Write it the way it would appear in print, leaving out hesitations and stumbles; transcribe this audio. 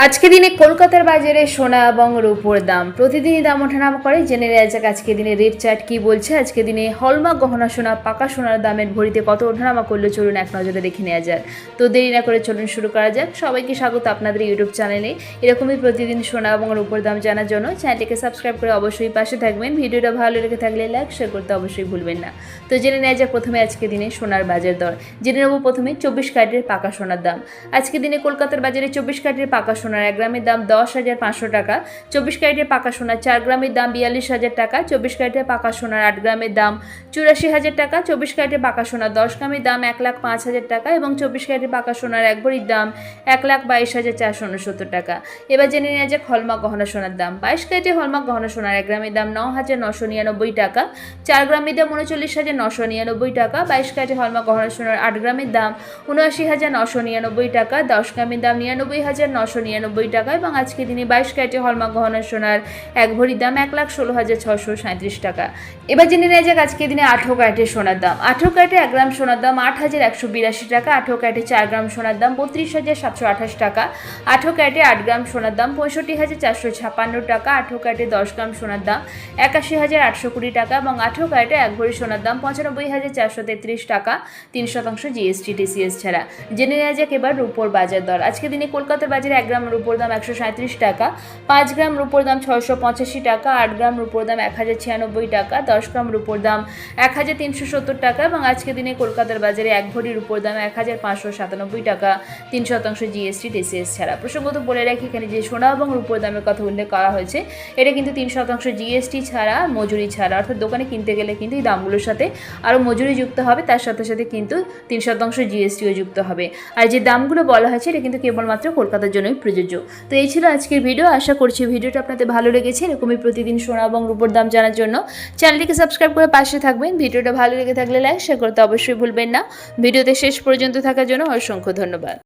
আজকে দিনে কলকাতার বাজারে সোনা এবং রূপোর দাম প্রতিদিনই দাম ওঠানামা করে। জেনে নেওয়া যাক আজকে দিনে রেট চার্ট কি বলছে। আজকে দিনে হলমার্ক গহনা সোনা পাকা সোনার দামের ভরিতে কত ওঠানামা করলো চলুন এক নজরে দেখে নেওয়া যাক। তো দেরি না করে চলুন শুরু করা যাক। সবাইকে স্বাগত আপনাদের ইউটিউব চ্যানেলে। এরকমই প্রতিদিন সোনা এবং রূপোর দাম জানার জন্য চ্যানেলটিকে সাবস্ক্রাইব করে অবশ্যই পাশে থাকবেন। ভিডিওটা ভালো লেগে থাকলে লাইক শেয়ার করতে অবশ্যই ভুলবেন না। তো জেনে নেওয়া যাক প্রথমে আজকে দিনে সোনার বাজার দর। জেনে নেব প্রথমে 24 ক্যারেটের পাকা সোনার দাম। আজকে দিনে কলকাতার বাজারে 24 ক্যারেটের পাকা সোনার 1 গ্রামের দাম 10,500 টাকা। 24 ক্যারেটের পাকা সোনার 4 গ্রামের দাম 42,000 টাকা। 24 ক্যারেটের পাকা সোনার 8 গ্রামের দাম 84,000 টাকা। 24 ক্যারেটের পাকা সোনার 10 গ্রামের দাম 1,05,000 টাকা এবং 24 ক্যারেটের পাকা সোনার 1 ভরির দাম 1,22,469 টাকা। এবার জেনে নেওয়া যাক হলমার্ক গহনা সোনার দাম। 22 ক্যারেটের হলমার্ক গহনা সোনার 1 গ্রামের দাম 9,999 টাকা। 4 গ্রামের দাম 39,999 টাকা। 22 ক্যারেটের হলমার্ক গহনা সোনার 8 গ্রামের দাম 79,999 টাকা। 10 গ্রামের দাম 99,999 টাকা এবং আজকে দিনে 22 ক্যারেটের হলমার্ক গহনা সোনার 1 ভরির দাম 1,16,637 টাকা। এবার জেনে নেওয়া যাক আজকে দিনে 18 ক্যারেটের সোনার দাম। 18 ক্যারেটের 1 গ্রাম সোনার দাম 8,182 টাকা। 18 ক্যারেটের 4 গ্রাম সোনার দাম 32,728 টাকা। 18 ক্যারেটের 8 গ্রাম সোনার দাম 65,456 টাকা। 18 ক্যারেটের 10 গ্রাম সোনার দাম 81,820 টাকা এবং 18 ক্যারেটের 1 ভরি সোনার দাম 95,433 টাকা 3% জিএসটি টিসিএস ছাড়া। জেনে নেওয়া যাক এবার রূপোর বাজার দর। আজকে দিনে কলকাতার বাজারে 1 গ্রাম রূপোর দাম 137 টাকা। 5 গ্রাম রূপোর দাম 685 টাকা। 8 গ্রাম রূপোর দাম 1,096 টাকা। 10 গ্রাম রূপোর দাম 1,370 টাকা এবং আজকে দিনে কলকাতার বাজারে 1 ভরি রূপোর দাম 1,597 টাকা 3% জিএসটি টিসিএস ছাড়া। প্রসঙ্গত বলে রাখি এখানে যে সোনা এবং রূপোর দামের কথা উল্লেখ করা হয়েছে এটা কিন্তু 3% জিএসটি ছাড়া, মজুরি ছাড়া, অর্থাৎ দোকানে কিনতে গেলে কিন্তু এই দামগুলোর সাথে আরও মজুরি যুক্ত হবে, তার সাথে সাথে কিন্তু 3% জিএসটিও যুক্ত হবে। আর যে দামগুলো বলা হয়েছে এটা কিন্তু কেবলমাত্র কলকাতার জন্যই প্রযোজ্য। তো এই ছিল আজকের ভিডিও। আশা করছি ভিডিওটা আপনাদের ভালো লেগেছে। এরকমই প্রতিদিন সোনা এবং রূপোর দাম জানার জন্য চ্যানেলটিকে সাবস্ক্রাইব করে পাশে থাকবেন। ভিডিওটা ভালো লেগে থাকলে লাইক শেয়ার করতে অবশ্যই ভুলবেন না। ভিডিওতে শেষ পর্যন্ত থাকার জন্য অসংখ্য ধন্যবাদ।